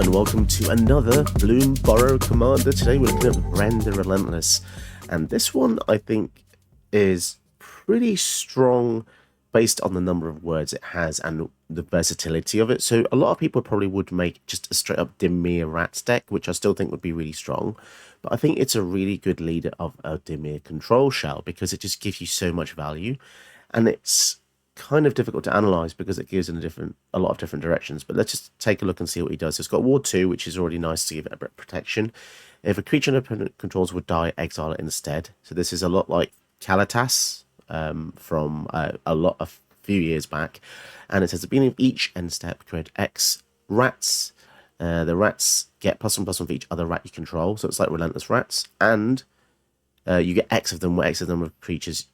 and welcome to another Bloomburrow Commander. Today we're looking at Vren the Relentless, and this one I think is pretty strong based on the number of words it has and the versatility of it. So a lot of people probably would make just a straight up Dimir Rats deck, which I still think would be really strong, but I think it's a really good leader of a Dimir control shell because it just gives you so much value, and it's kind of difficult to analyze because it gives in a lot of different directions. But let's just take a look and see what he does. So it's got Ward 2, which is already nice to give it a bit of protection. If a creature an opponent controls would die, exile it instead. So this is a lot like Kalitas from a few years back. And it says at the beginning of each end step, create X rats. The rats get +1/+1 for each other rat you control. So it's like Relentless Rats. And you get X of them, where X of them are creatures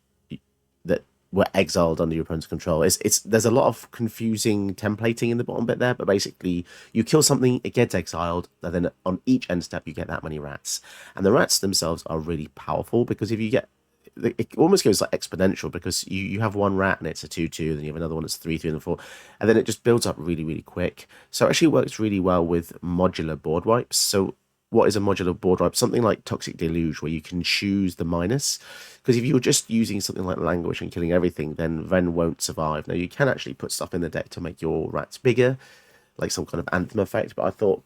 that were exiled under your opponent's control. There's a lot of confusing templating in the bottom bit there, but basically you kill something, it gets exiled, and then on each end step you get that many rats. And the rats themselves are really powerful because if you get, it almost goes like exponential because you have one rat and it's a 2/2, then you have another one that's 3/3 and 4, and then it just builds up really, really quick. So it actually works really well with modular board wipes. So what is a modular board wipe? Something like Toxic Deluge, where you can choose the minus. Because if you're just using something like Languish and killing everything, then Vren won't survive. Now, you can actually put stuff in the deck to make your rats bigger, like some kind of Anthem effect, but I thought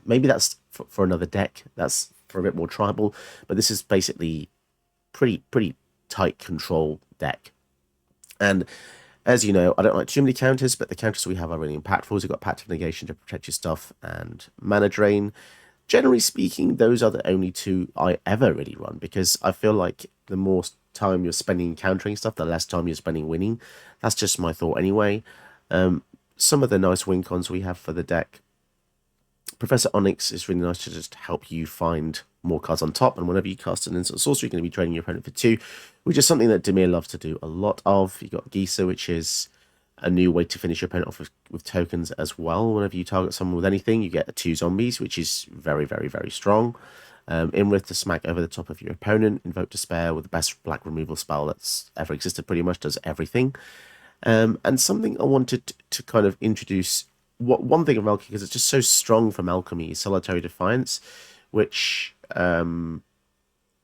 maybe that's for another deck. That's for a bit more tribal, but this is basically pretty tight control deck. And as you know, I don't like too many counters, but the counters we have are really impactful. So you've got Pact of Negation to protect your stuff and Mana Drain. Generally speaking, those are the only two I ever really run because I feel like the more time you're spending countering stuff, the less time you're spending winning. That's just my thought anyway. Some of the nice win cons we have for the deck. Professor Onyx is really nice to just help you find more cards on top, and whenever you cast an instant sorcery, you're going to be trading your opponent for 2, which is something that Dimir loves to do a lot of. You've got Gisa, which is a new way to finish your opponent off with tokens as well. Whenever you target someone with anything, you get 2 zombies, which is very, very, very strong. Imrith to smack over the top of your opponent. Invoke Despair with the best black removal spell that's ever existed, pretty much does everything. And something I wanted to kind of introduce, one thing of Alchemy, because it's just so strong from Alchemy, is Solitary Defiance, which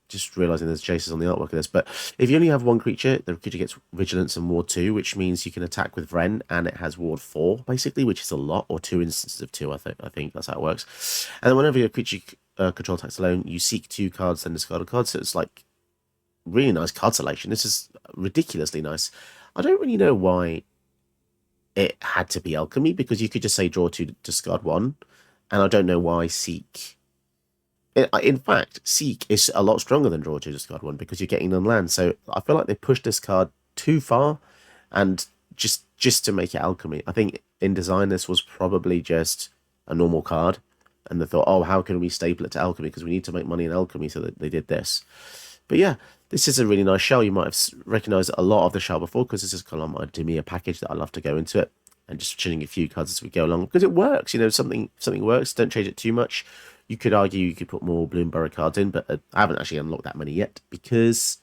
just realizing there's chases on the artwork of this, but if you only have one creature, the creature gets Vigilance and Ward 2, which means you can attack with Vren, and it has Ward 4 basically, which is a lot, or 2 instances of 2. I think that's how it works. And then whenever your creature control attacks alone, you seek 2 cards, then discard a card. So it's like really nice card selection. This is ridiculously nice. I don't really know why it had to be Alchemy, because you could just say draw 2, discard 1, and I don't know why Seek. In fact, Seek is a lot stronger than draw 2, discard 1, because you're getting unland. So I feel like they pushed this card too far, and just to make it Alchemy. I think in design this was probably just a normal card, and they thought, oh, how can we staple it to Alchemy, because we need to make money in Alchemy, so that they did this. But yeah, this is a really nice shell. You might have recognized a lot of the shell before, because this is kind of my Dimir package that I love to go into it, and just chilling a few cards as we go along, because it works. You know, something works. Don't change it too much. You could argue you could put more Bloomburrow cards in, but I haven't actually unlocked that many yet because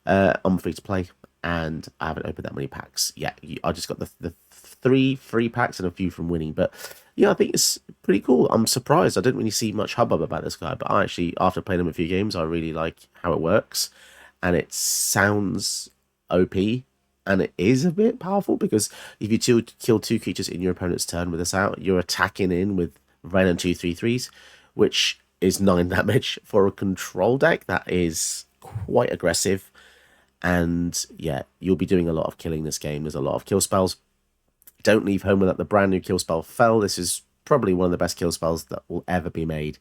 I'm free to play and I haven't opened that many packs yet. I just got the 3 free packs and a few from winning. But yeah, I think it's pretty cool. I'm surprised. I didn't really see much hubbub about this guy, but I actually, after playing him a few games, I really like how it works. And it sounds OP, and it is a bit powerful because if you kill 2 creatures in your opponent's turn with this out, you're attacking in with Vren and 2 3/3s, which is 9 damage for a control deck. That is quite aggressive. And yeah, you'll be doing a lot of killing this game. There's a lot of kill spells. Don't leave home without the brand new kill spell, Fell. This is probably one of the best kill spells that will ever be made.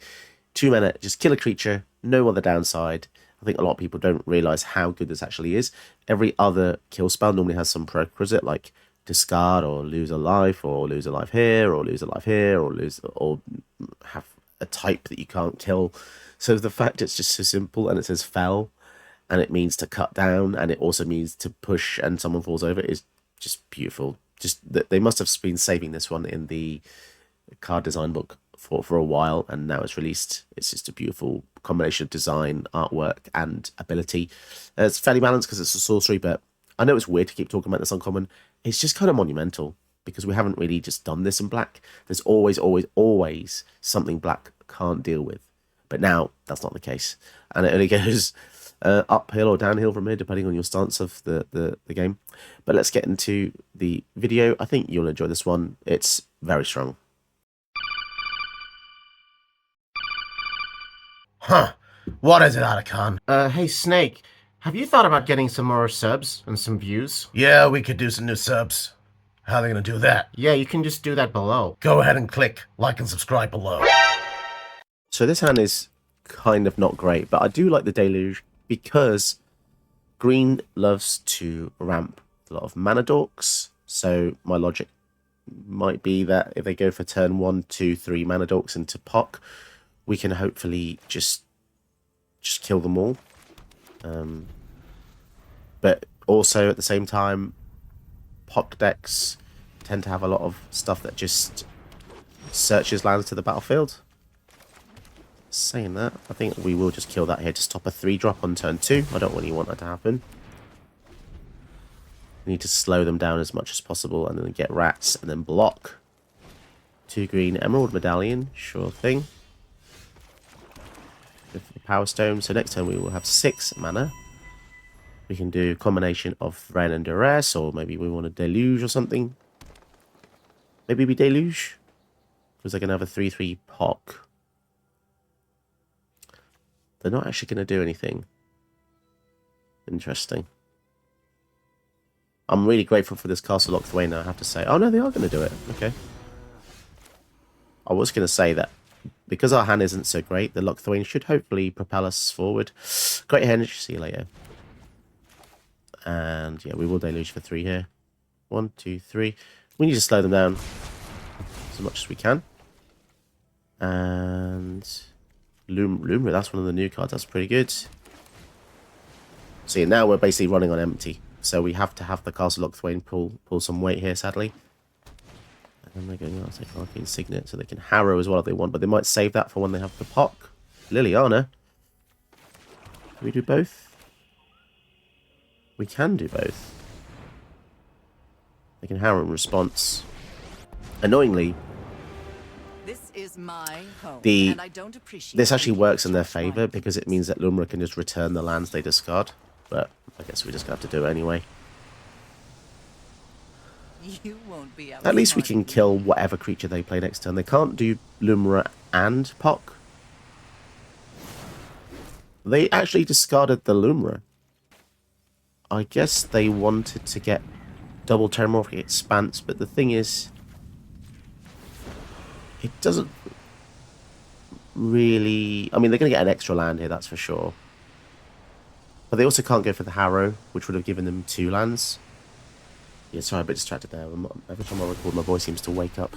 2 mana, just kill a creature, no other downside. I think a lot of people don't realize how good this actually is. Every other kill spell normally has some prerequisite, like discard or lose a life, or lose a life here, or lose a life here, or have a type that you can't kill. So the fact it's just so simple, and it says Fell, and it means to cut down, and it also means to push and someone falls over, is just beautiful. Just they must have been saving this one in the card design book for a while, and now it's released. It's just a beautiful combination of design, artwork, and ability. It's fairly balanced because it's a sorcery, but I know it's weird to keep talking about this uncommon. It's just kind of monumental because we haven't really just done this in black. There's always something black can't deal with. But now that's not the case, and it only goes uphill or downhill from here depending on your stance of the game. But let's get into the video. I think you'll enjoy this one. It's very strong. Huh. What is it, Atakan? Hey Snake, have you thought about getting some more subs and some views? Yeah, we could do some new subs. How are they gonna do that? Yeah, you can just do that below. Go ahead and click like and subscribe below. So this hand is kind of not great, but I do like the Deluge because green loves to ramp a lot of mana dorks. So my logic might be that if they go for turn 1, 2, 3 mana dorks into Pock, we can hopefully just kill them all. But also at the same time, Pock decks tend to have a lot of stuff that just searches lands to the battlefield. Saying that, I think we will just kill that here to stop a 3-drop on turn 2. I don't really want that to happen. We need to slow them down as much as possible and then get rats and then block. 2 green emerald medallion, sure thing. Go for the power stone. So next turn we will have 6 mana. We can do a combination of Vren and Duress, or maybe we want a Deluge or something. Maybe we Deluge, because they're going to have a 3/3 Pock. They're not actually going to do anything. Interesting. I'm really grateful for this Castle Lock Thwain, I have to say. Oh no, they are going to do it. Okay. I was going to say that because our hand isn't so great, the Lock Thwain should hopefully propel us forward. Great energy, see you later. And yeah, we will Deluge for 3 here. 1, 2, 3. We need to slow them down as much as we can. And Lumra, that's one of the new cards. That's pretty good. See, now we're basically running on empty. So we have to have the Castle Lock Thwain pull some weight here, sadly. And then they're going to take Arcane Signet so they can Harrow as well if they want. But they might save that for when they have the Pock. Liliana. Can we do both? We can do both. They can Harrow in response. Annoyingly, this is my home, the and I don't appreciate this actually works in their favor because it means that Lumra can just return the lands they discard. But I guess we just have to do it anyway. You won't be At least we can kill whatever creature they play next turn. They can't do Lumra and Pock. They actually discarded the Lumra. I guess they wanted to get double Terramorphic Expanse, but the thing is, it doesn't really... I mean, they're going to get an extra land here, that's for sure. But they also can't go for the Harrow, which would have given them 2 lands. Yeah, sorry, I'm a bit distracted there. Every time I record, my voice seems to wake up.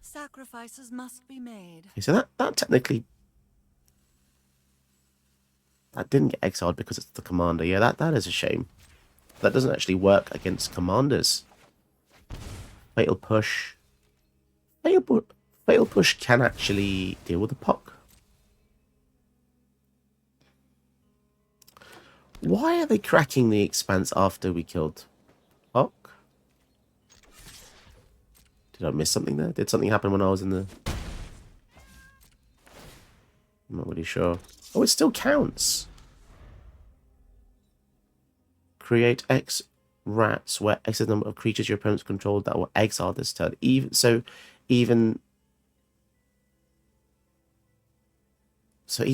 Sacrifices must be made. Okay, so that technically... That didn't get exiled because it's the commander. Yeah, that is a shame. That doesn't actually work against commanders. Fatal Push. Fatal Push can actually deal with the Pock. Why are they cracking the Expanse after we killed Pock? Did I miss something there? Did something happen when I was in the... I'm not really sure. Oh, it still counts. Create X rats where X is the number of creatures your opponents controlled that were exiled this turn. Even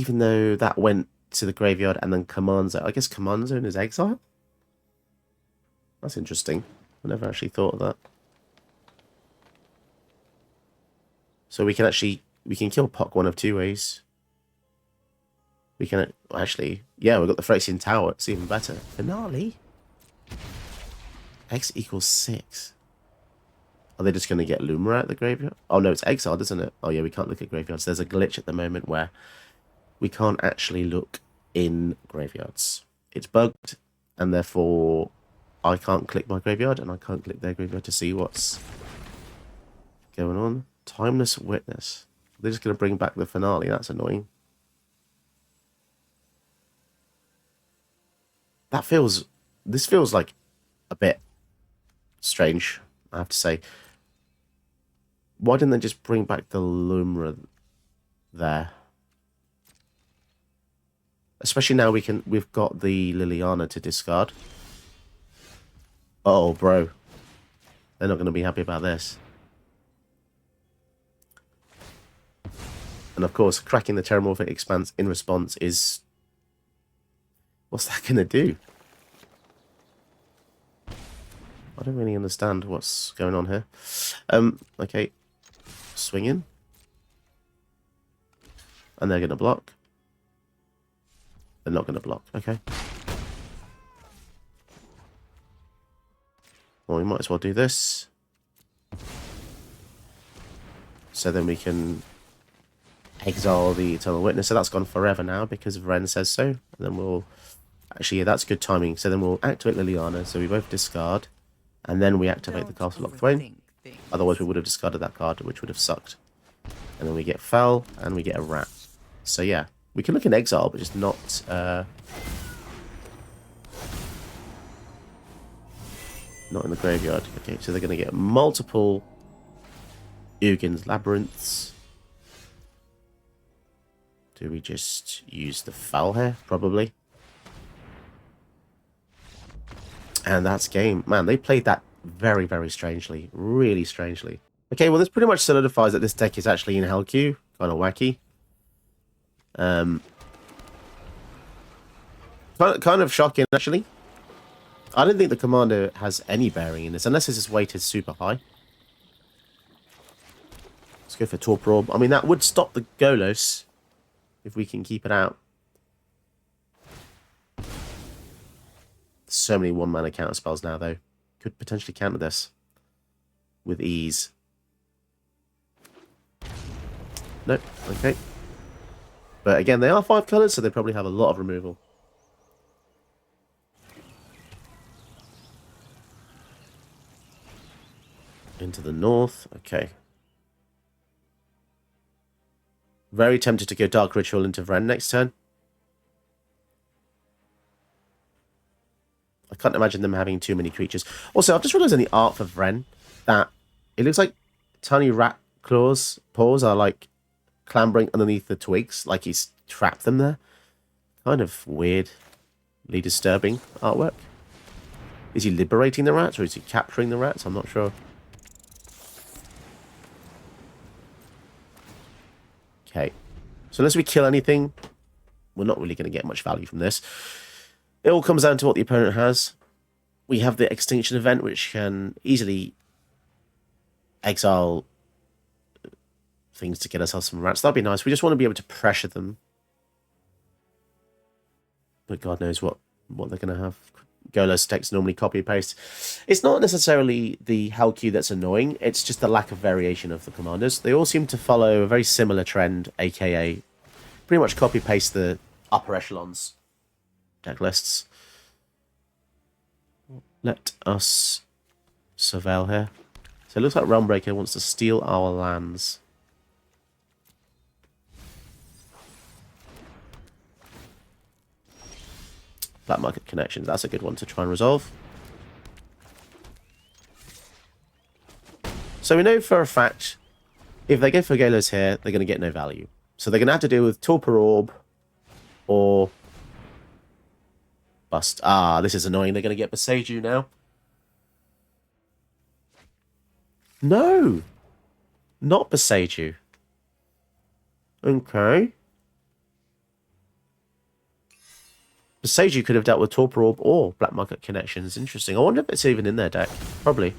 though that went to the graveyard and then Command Zone, I guess Command Zone is exile? That's interesting. I never actually thought of that. So we can kill Pock one of 2 ways. We can actually, yeah, we've got the Phyrexian Tower. It's even better. Finale. X equals 6. Are they just going to get Lumra at the graveyard? Oh no, it's exiled, isn't it? Oh yeah, we can't look at graveyards. There's a glitch at the moment where we can't actually look in graveyards. It's bugged, and therefore I can't click my graveyard, and I can't click their graveyard to see what's going on. Timeless Witness. They're just going to bring back the finale. That's annoying. This feels like a bit strange, I have to say. Why didn't they just bring back the Lumra there? Especially now we've got the Liliana to discard. Oh, bro. They're not going to be happy about this. And of course, cracking the Terramorphic Expanse in response is... What's that going to do? I don't really understand what's going on here. Okay. Swing in. And they're going to block. They're not going to block. Okay. Well, we might as well do this. So then we can exile the Eternal Witness. So that's gone forever now because Vren says so. And then we'll... Actually, yeah, that's good timing. So then we'll activate Liliana. So we both discard. And then we activate the Castle Lock Twain. Otherwise we would have discarded that card, which would have sucked. And then we get Fel, and we get a Rat. So yeah, we can look in exile, but just not... not in the graveyard. Okay, so they're going to get multiple Ugin's Labyrinths. Do we just use the Fel here? Probably. And that's game. Man, they played that very, very strangely. Really strangely. Okay, well, this pretty much solidifies that this deck is actually in Hell Queue. Kind of wacky. Kind of shocking, actually. I don't think the commander has any bearing in this, unless this is weighted super high. Let's go for Torpor Orb. I mean, that would stop the Golos, if we can keep it out. So many one-mana counter spells now, though. Could potentially counter this with ease. Nope. Okay. But again, they are 5 colours, so they probably have a lot of removal. Into the north. Okay. Very tempted to go Dark Ritual into Vren next turn. I can't imagine them having too many creatures. Also, I've just realised in the art for Vren that it looks like tiny rat paws are like clambering underneath the twigs, like he's trapped them there. Kind of weirdly disturbing artwork. Is he liberating the rats or is he capturing the rats? I'm not sure. Okay. So unless we kill anything, we're not really going to get much value from this. It all comes down to what the opponent has. We have the Extinction event, which can easily exile things to get ourselves some rats. That'd be nice. We just want to be able to pressure them. But God knows what they're going to have. Golos decks normally copy-paste. It's not necessarily the Hell Queue that's annoying. It's just the lack of variation of the commanders. They all seem to follow a very similar trend, a.k.a. pretty much copy-paste the upper echelons deck lists. Let us surveil here. So it looks like Realmbreaker wants to steal our lands. Black Market Connections, that's a good one to try and resolve. So we know for a fact, if they go for Golos here, they're going to get no value. So they're going to have to deal with Torpor Orb or bust. Ah, this is annoying. They're going to get Boseiju now. No! Not Boseiju. Okay. Boseiju could have dealt with Torpor Orb or Black Market Connections. Interesting. I wonder if it's even in their deck. Probably.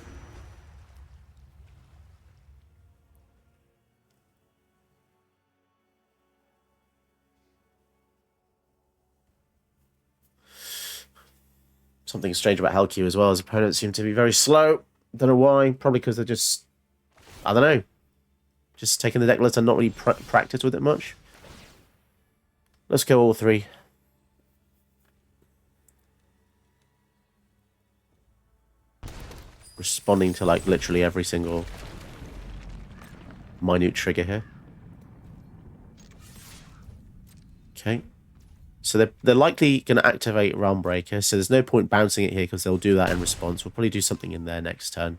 Something strange about Hell Queue as well. His opponents seem to be very slow. Don't know why. Probably because they're just... I don't know. Just taking the deck list and not really practice with it much. Let's go all three. Responding to like literally every single minute trigger here. Okay. So they're likely going to activate Realmbreaker, so there's no point bouncing it here because they'll do that in response. We'll probably do something in there next turn.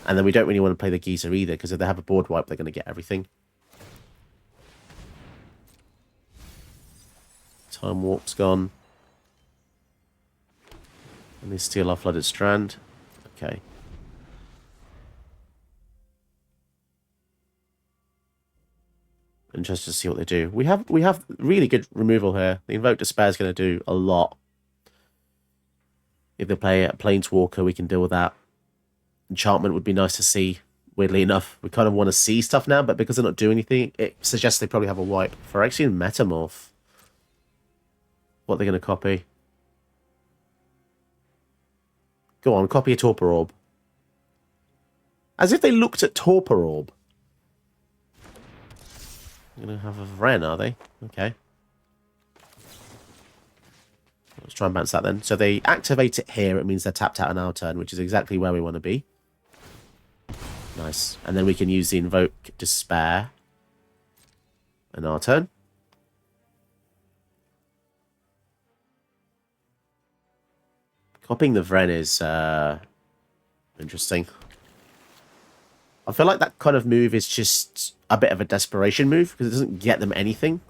And then we don't really want to play the geezer either, because if they have a board wipe, they're going to get everything. Time warp's gone. And they steal our flooded strand. Okay. Interested to see what they do. We have really good removal here. The Invoke Despair is going to do a lot. If they play a Planeswalker, we can deal with that. Enchantment would be nice to see, weirdly enough. We kind of want to see stuff now, but because they're not doing anything, it suggests they probably have a wipe. Phyrexian Metamorph. What they're going to copy. Go on, copy a Torpor Orb. As if they looked at Torpor Orb. They're going to have a Vren, are they? Okay. Let's try and bounce that then. So they activate it here. It means they're tapped out on our turn, which is exactly where we want to be. Nice. And then we can use the Invoke Despair on our turn. Copying the Vren is interesting. I feel like that kind of move is just a bit of a desperation move because it doesn't get them anything.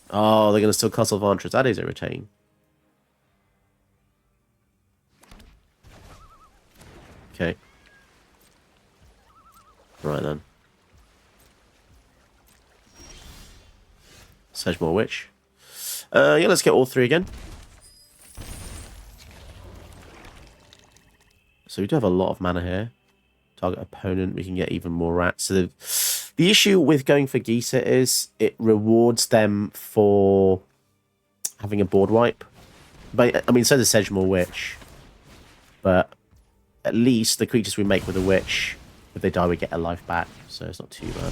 Oh, they're going to steal Castle Vantress. That is irritating. Okay. Right then. Sedgemoor Witch. Yeah, let's get all three again. So we do have a lot of mana here. Target opponent, we can get even more rats. So the issue with going for Geezer is it rewards them for having a board wipe. But I mean, so does Sedgemoor Witch. But at least the creatures we make with a witch, if they die, we get a life back. So it's not too bad.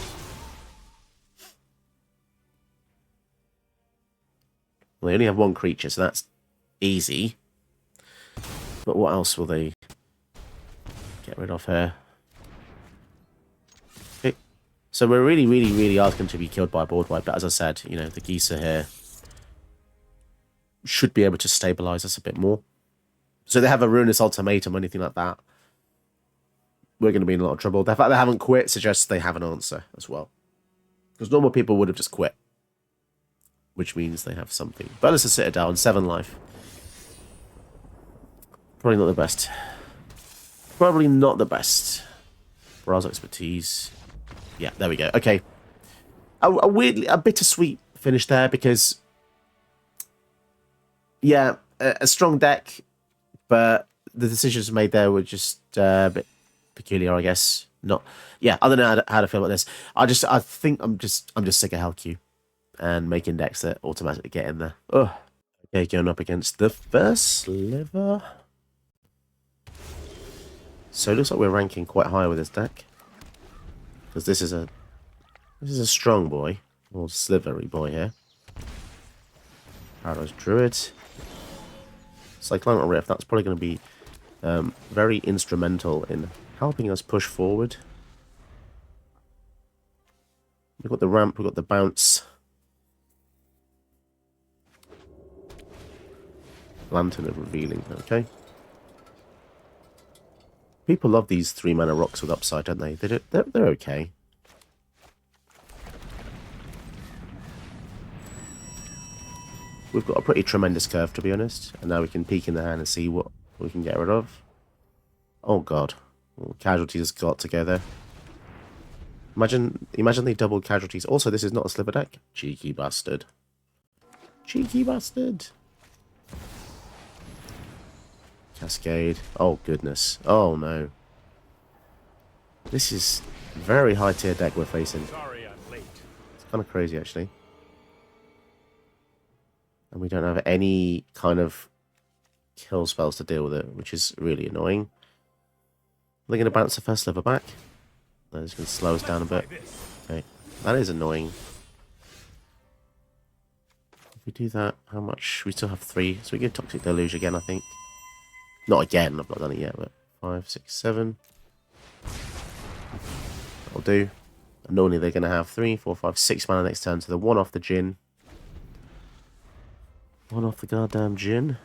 Well, they only have one creature, so that's easy. But what else will they get rid of here? Okay. So we're really asking to be killed by a board wipe. But as I said, you know, the Geezer here should be able to stabilize us a bit more. So they have a Ruinous Ultimatum or anything like that, we're going to be in a lot of trouble. The fact they haven't quit suggests they have an answer as well. Because normal people would have just quit. Which means they have something. Bonus a Citadel and 7 life. Probably not the best. Probably not the best. Browse expertise. Yeah, there we go. Okay. A bittersweet finish there because... Yeah, a strong deck, but the decisions made there were just a bit peculiar, I guess. Not... Yeah, I don't know how to feel about this. I think I'm just sick of HellQ. And making decks that automatically get in there. Oh, okay, going up against the first Sliver. So it looks like we're ranking quite high with this deck, because this is a strong boy, or slivery boy here. Paradise Druid, Cyclonic Rift. That's probably going to be very instrumental in helping us push forward. We've got the ramp, we've got the bounce. Lantern of Revealing, okay. People love these 3-mana rocks with upside, don't they? They're okay. We've got a pretty tremendous curve, to be honest. And now we can peek in the hand and see what we can get rid of. Oh god. Well, casualties got together. Imagine they doubled casualties. Also, this is not a Sliver deck. Cheeky bastard. Cheeky bastard. Cascade. Oh, goodness. Oh, no. This is very high tier deck we're facing. Sorry I'm late. It's kind of crazy, actually. And we don't have any kind of kill spells to deal with it, which is really annoying. They're going to bounce the first Sliver back. They're just going to slow us down a bit. Okay. That is annoying. If we do that, how much? We still have 3. So we get Toxic Deluge again, I think. Not again, I've not done it yet, but 5, 6, 7. That'll do. And normally they're going to have 3, 4, 5, 6 mana next turn, so they're 1 off the Djinn. 1 off the goddamn Djinn.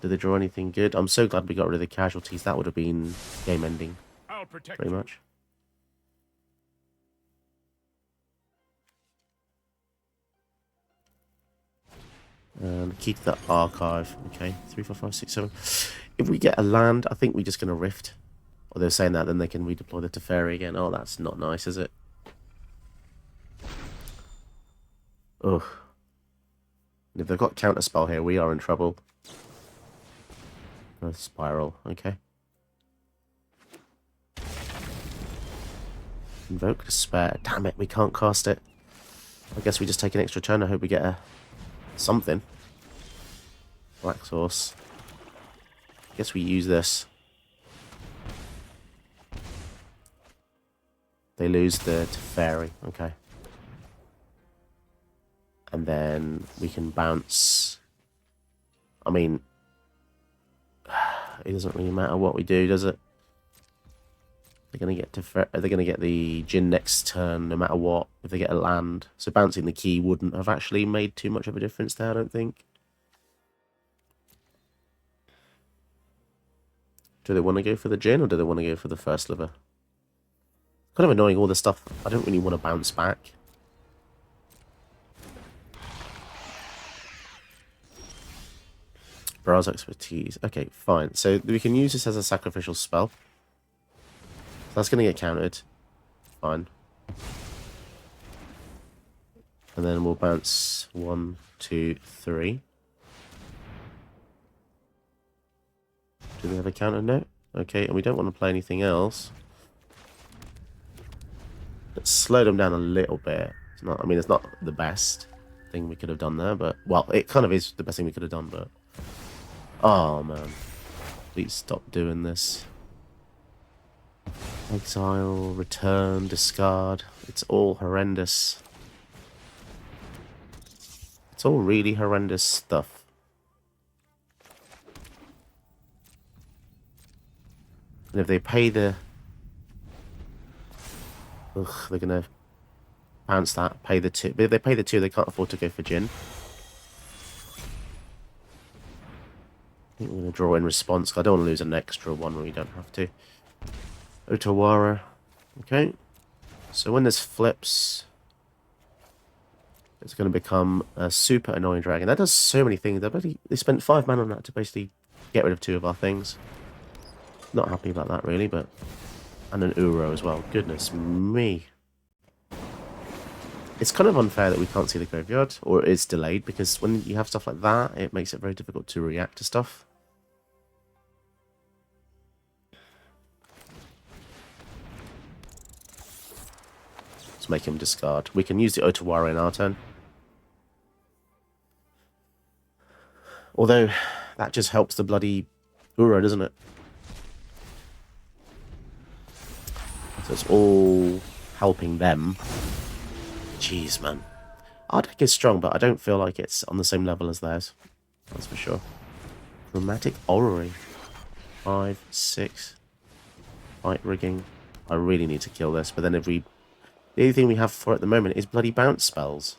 Did they draw anything good? I'm so glad we got rid of the casualties. That would have been game ending, I'll protect pretty much. And key to the archive. Okay, 3, 4, 5, 6, 7. If we get a land, I think we're just going to rift. Or they're saying that, then they can redeploy the Teferi again. Oh, that's not nice, is it? Ugh. If they've got counterspell here, we are in trouble. A spiral, okay. Invoke Despair. Damn it, we can't cast it. I guess we just take an extra turn. I hope we get a something. Black Source. I guess we use this. They lose the Teferi, okay. And then we can bounce. I mean, it doesn't really matter what we do, does it? They're gonna get they're gonna get the Jin next turn, no matter what. If they get a land, so bouncing the key wouldn't have actually made too much of a difference there, I don't think. Do they want to go for the Jin or do they want to go for the first Sliver? Kind of annoying, all the stuff. I don't really want to bounce back. Brawl's expertise. Okay, fine. So we can use this as a sacrificial spell. That's going to get countered. Fine. And then we'll bounce 1, 2, 3. Do they have a counter? No. Okay, and we don't want to play anything else. Let's slow them down a little bit. It's not. I mean, it's not the best thing we could have done there, but well, it kind of is the best thing we could have done. But oh man, please stop doing this. Exile, return, discard. It's all horrendous. It's all really horrendous stuff. And if they pay the... Ugh, they're going to bounce that, pay the 2. But if they pay the 2, they can't afford to go for Jin. I think we're going to draw in response, because I don't want to lose an extra one when we don't have to. Otawara. Okay. So when this flips, it's going to become a super annoying dragon. That does so many things. They spent 5 mana on that to basically get rid of 2 of our things. Not happy about that, really, but... And an Uro as well. Goodness me. It's kind of unfair that we can't see the graveyard, or it's delayed, because when you have stuff like that, it makes it very difficult to react to stuff. Let's make him discard. We can use the Otawara in our turn. Although, that just helps the bloody Uro, doesn't it? So it's all helping them. Jeez, man. Our deck is strong, but I don't feel like it's on the same level as theirs. That's for sure. Dramatic Orrery. 5, 6. Fight rigging. I really need to kill this, but then if we... The only thing we have for it at the moment is bloody bounce spells.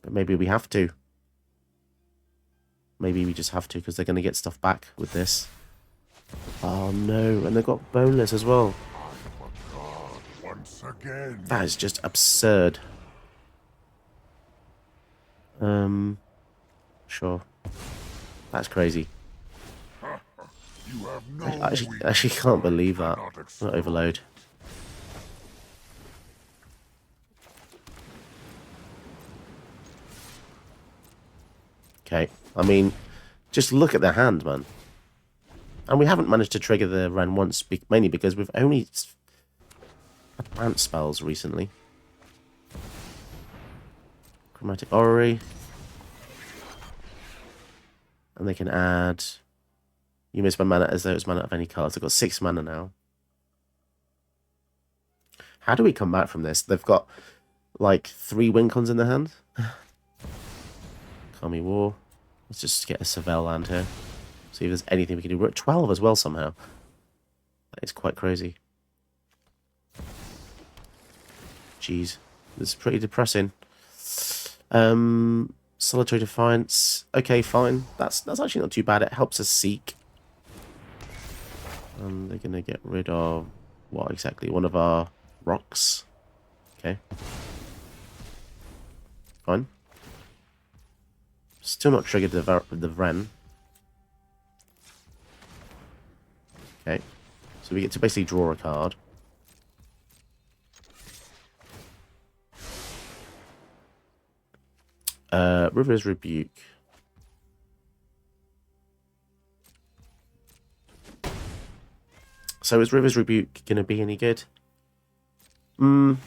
But maybe we have to. Maybe we just have to, because they're going to get stuff back with this. Oh no, and they've got boneless as well. Once again. That is just absurd. Sure. That's crazy. You have no I actually can't believe that. Not overload. Okay, I mean, just look at their hand, man. And we haven't managed to trigger the Vren once, mainly because we've only had bounce spells recently. Chromatic Orrery. And they can add... You may spend mana as though it's mana of any colour. So they've got 6 mana now. How do we come back from this? They've got, like, 3 Wincons in their hand. Kami War. Let's just get a Savell land here. See if there's anything we can do. We're at 12 as well somehow. That is quite crazy. Jeez. This is pretty depressing. Solitary Defiance. Okay, fine. That's actually not too bad. It helps us seek. And they're going to get rid of... what exactly? One of our rocks. Okay. Fine. Still not triggered the Vren. Okay. So we get to basically draw a card. River's Rebuke. So is River's Rebuke going to be any good? Not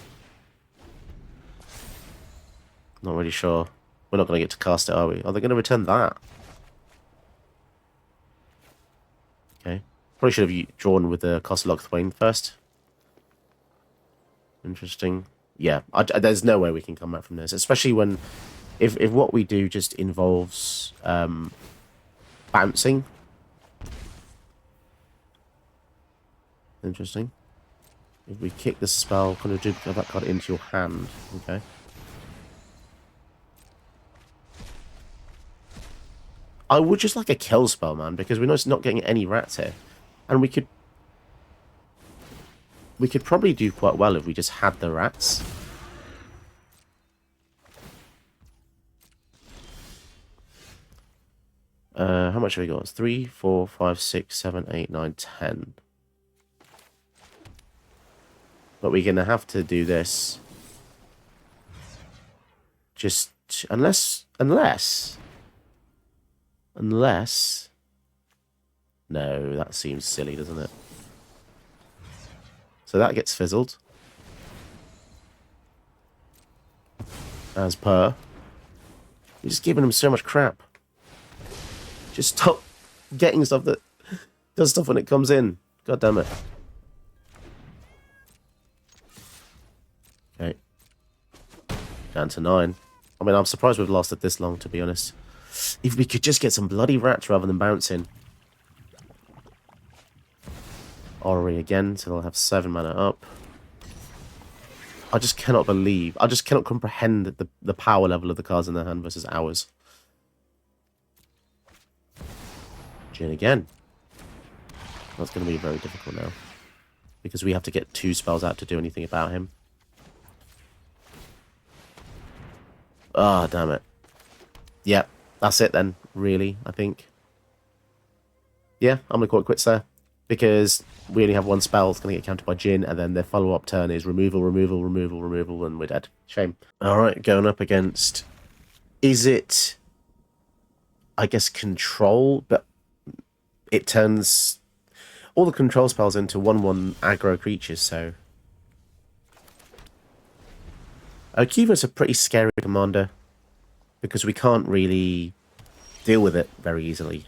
really sure. We're not going to get to cast it, are we? Are they going to return that? Okay. Probably should have drawn with the Coslock Thwain first. Interesting. Yeah, there's no way we can come back from this. Especially when... If what we do just involves bouncing. Interesting. If we kick the spell, kind of duplicate that card into your hand. Okay. I would just like a kill spell, man, because we're not getting any rats here. And we could probably do quite well if we just had the rats. How much have we got? 3, 4, 5, 6, 7, 8, 9, 10. But we're going to have to do this. Just... Unless... No, that seems silly, doesn't it? So that gets fizzled. As per. You're just giving him so much crap. Just stop getting stuff that does stuff when it comes in. God damn it. Okay. Down to 9. I mean, I'm surprised we've lasted this long, to be honest. If we could just get some bloody rats rather than bouncing. Orrery again, so they'll have 7 mana up. I just cannot believe, I just cannot comprehend the power level of the cards in their hand versus ours. Jin again. That's going to be very difficult now. Because we have to get 2 spells out to do anything about him. Ah, damn it. Yep, that's it then, really, I think. Yeah, I'm going to call it quits there. Because we only have 1 spell, it's going to get countered by Jin, and then their follow-up turn is removal, removal, removal, removal, and we're dead. Shame. Alright, going up against... Is it... I guess control, but it turns all the control spells into 1/1 aggro creatures, so... Ovika's a pretty scary commander, because we can't really deal with it very easily.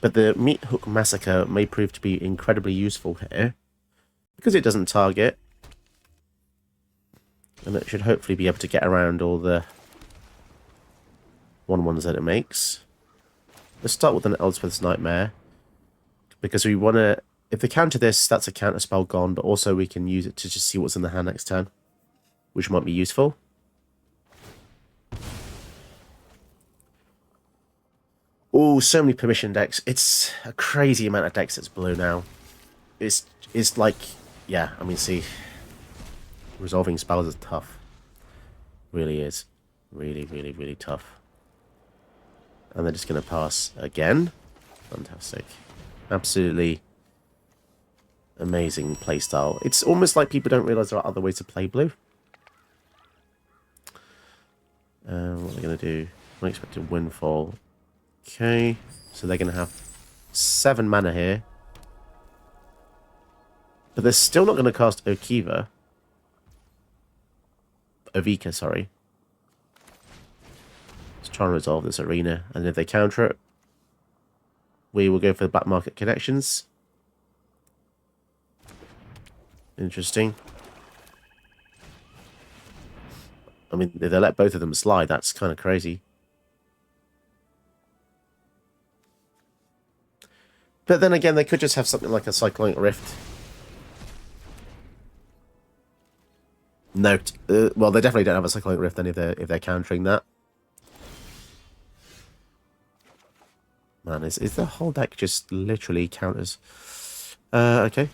But the Meat Hook Massacre may prove to be incredibly useful here, because it doesn't target, and it should hopefully be able to get around all the 1/1s that it makes. Let's start with an Elspeth's Nightmare, because we want to... If they counter this, that's a counter spell gone, but also we can use it to just see what's in the hand next turn, which might be useful. Oh, so many permission decks. It's a crazy amount of decks that's blue now. It's like... Yeah, I mean, see... Resolving spells is tough. Really is. Really, really, really tough. And they're just going to pass again. Fantastic. Absolutely amazing playstyle. It's almost like people don't realise there are other ways to play blue. What are they going to do? Unexpected Windfall. Okay. So they're going to have 7 mana here. But they're still not going to cast Ovika, sorry. Let's try and resolve this arena. And if they counter it, we will go for the Black Market Connections. Interesting. I mean, if they let both of them slide, that's kind of crazy. But then again, they could just have something like a Cyclonic Rift. No, well, they definitely don't have a Cyclonic Rift then if they're countering that. Man, is the whole deck just literally counters? Okay.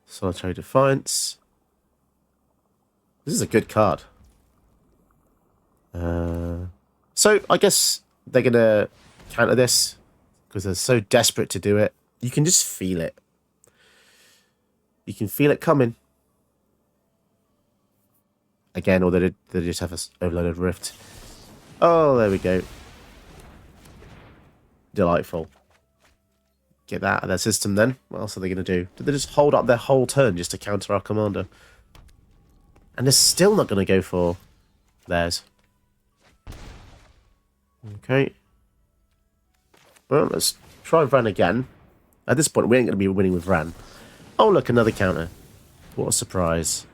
Solitary Defiance. This is a good card. So I guess they're gonna counter this because they're so desperate to do it. You can just feel it. You can feel it coming. Again, or they just have a overloaded rift. Oh, there we go. Delightful. Get that out of their system then. What else are they going to do? Did they just hold up their whole turn just to counter our commander? And they're still not going to go for theirs. Okay. Well, let's try Vren again. At this point, we ain't going to be winning with Vren. Oh, look, another counter. What a surprise.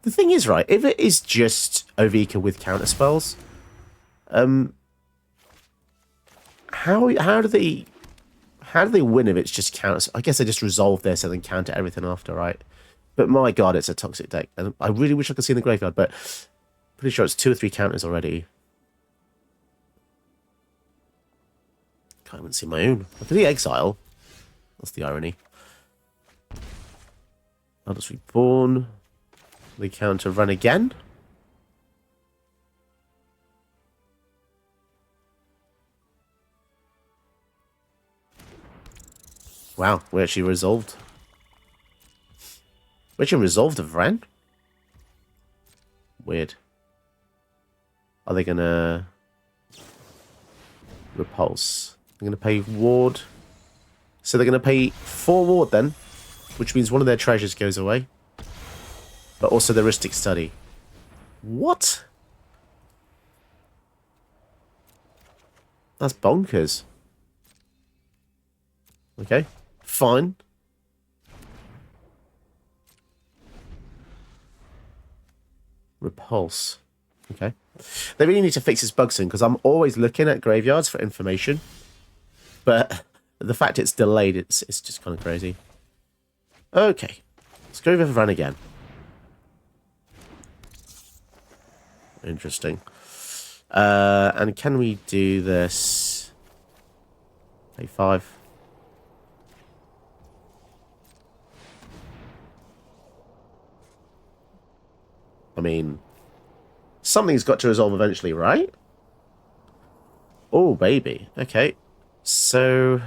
The thing is, right, if it is just Ovika with counter spells, how do they win if it's just counter? I guess they just resolve this and then counter everything after, right? But my god, it's a toxic deck. And I really wish I could see in the graveyard, but pretty sure it's 2 or 3 counters already. Can't even see my own. Did he exile? That's the irony. I'll just reborn. They counter run again. Wow, we actually resolved. We actually resolved a Vren? Weird. Are they gonna repulse? They're gonna pay ward. So they're gonna pay 4 ward then, which means one of their treasures goes away. But also the Ristic Study. What? That's bonkers. Okay, fine. Repulse. Okay. They really need to fix this bug soon, because I'm always looking at graveyards for information. But the fact it's delayed, it's just kind of crazy. Okay. Let's go over Vren again. Interesting. And can we do this? Pay 5. I mean, something's got to resolve eventually, right? Oh, baby. Okay. So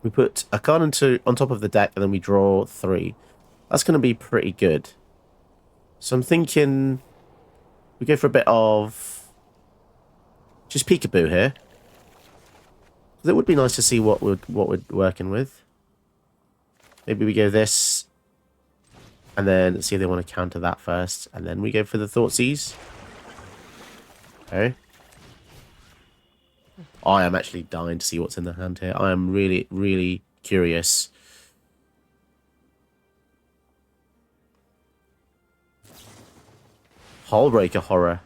we put a card on top of the deck and then we draw 3. That's going to be pretty good. So I'm thinking we go for a bit of just peekaboo here. It would be nice to see what we're working with. Maybe we go this, and then see if they want to counter that first, and then we go for the Thoughtseize. Okay. I am actually dying to see what's in the hand here. I am really, really curious. Hullbreaker Horror.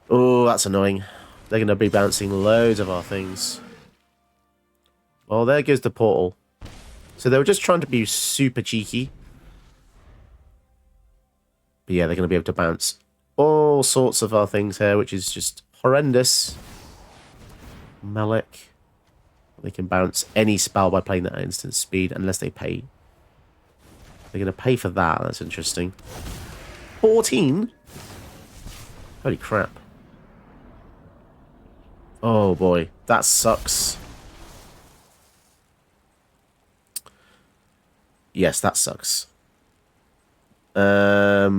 Oh, that's annoying. They're going to be bouncing loads of our things. Well, there goes the portal. So they were just trying to be super cheeky. But yeah, they're going to be able to bounce all sorts of our things here, which is just horrendous. Malik. They can bounce any spell by playing that at instant speed, unless they pay. They're going to pay for that. That's interesting. 14? Holy crap. Oh boy, that sucks. Yes, that sucks. They're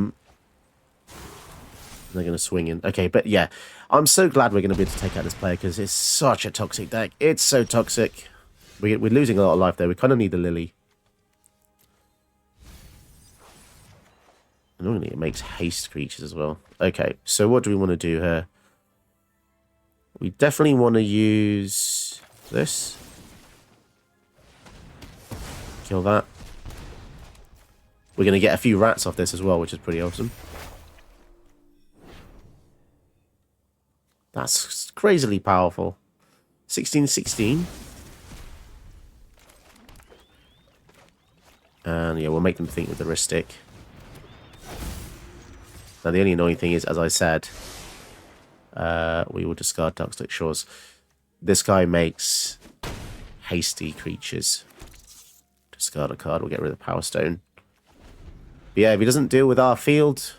going to swing in. Okay, but yeah, I'm so glad we're going to be able to take out this player because it's such a toxic deck. It's so toxic. We're losing a lot of life there. We kind of need the Lily. Annoyingly, it makes haste creatures as well. Okay, so what do we want to do here? We definitely want to use this. Kill that. We're going to get a few rats off this as well, which is pretty awesome. That's crazily powerful. 16-16. And yeah, we'll make them think with the wrist stick. Now the only annoying thing is, as I said, we will discard Dark Shores. This guy makes hasty creatures. Discard a card, we'll get rid of the Power Stone. But yeah, if he doesn't deal with our field,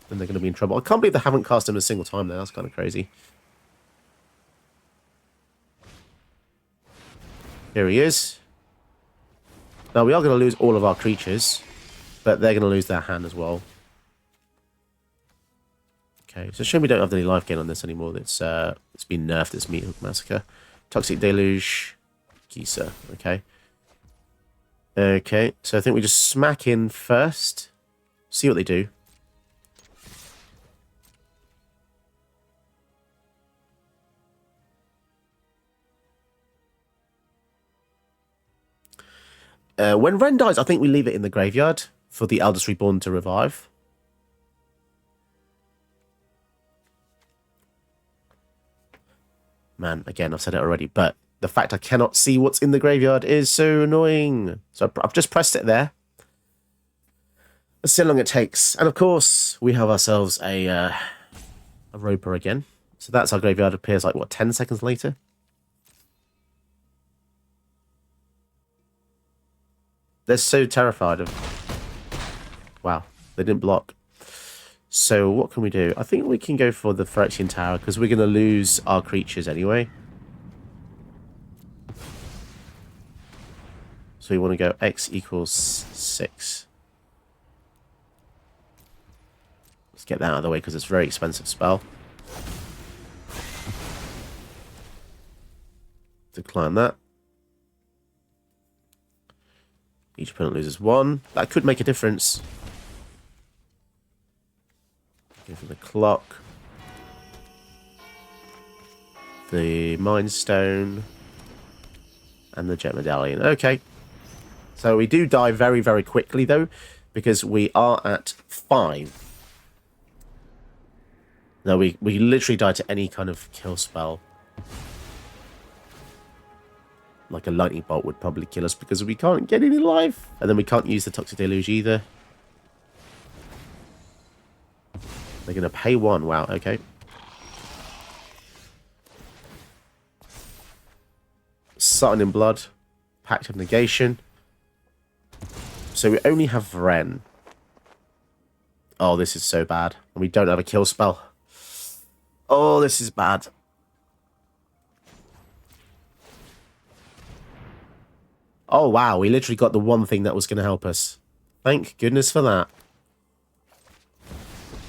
then they're going to be in trouble. I can't believe they haven't cast him a single time now. That's kind of crazy. Here he is. Now, we are going to lose all of our creatures, but they're going to lose their hand as well. Okay, it's a shame we don't have any life gain on this anymore. It's been nerfed, this Meat Hook Massacre. Toxic Deluge. Kisa, okay. Okay, so I think we just smack in first. See what they do. When Vren dies, I think we leave it in the graveyard for the Eldest Reborn to revive. Man, again, I've said it already, but the fact I cannot see what's in the graveyard is so annoying. So I've just pressed it there. Let's see how long it takes. And of course, we have ourselves a Roper again. So that's our graveyard. Appears like, what, 10 seconds later? They're so terrified of... Wow, they didn't block. So what can we do? I think we can go for the Phyrexian Tower because we're going to lose our creatures anyway. So we want to go X equals 6. Let's get that out of the way because it's a very expensive spell. Decline that. Each opponent loses 1. That could make a difference. Go for the clock. The Mind Stone. And the Jet Medallion. Okay. So we do die very, very quickly, though, because we are at 5. No, we literally die to any kind of kill spell. Like a lightning bolt would probably kill us because we can't get any life. And then we can't use the Toxic Deluge either. They're going to pay 1. Wow, okay. Sutton in Blood. Pact of Negation. So we only have Vren. Oh, this is so bad. And we don't have a kill spell. Oh, this is bad. Oh, wow. We literally got the one thing that was going to help us. Thank goodness for that.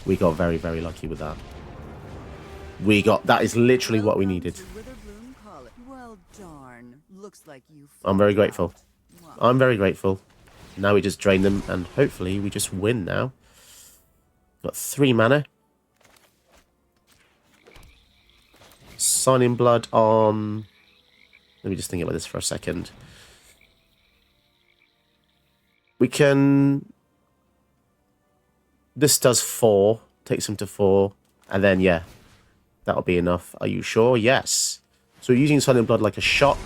We got very, very lucky with that. That is literally what we needed. Well, darn. Looks like you. I'm very grateful. I'm very grateful. Now we just drain them and hopefully we just win now. Got 3 mana. Signing Blood on... Let me just think about this for a second. We can... This does 4. Takes them to 4. And then, yeah. That'll be enough. Are you sure? Yes. So we're using Signing Blood like a shock.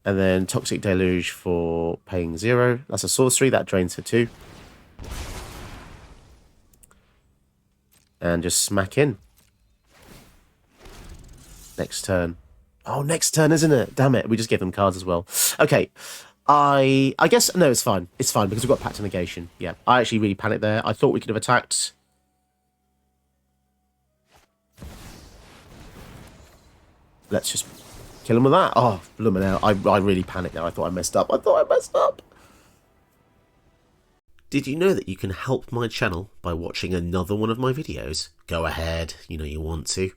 And then Toxic Deluge for paying 0. That's a sorcery. That drains for 2. And just smack in. Next turn. Oh, next turn, isn't it? Damn it. We just gave them cards as well. Okay. I guess... No, it's fine. It's fine because we've got Pact of Negation. Yeah. I actually really panicked there. I thought we could have attacked... Let's just kill him with that. Oh, blooming out. I really panicked there. I thought I messed up. Did you know that you can help my channel by watching another one of my videos? Go ahead. You know you want to.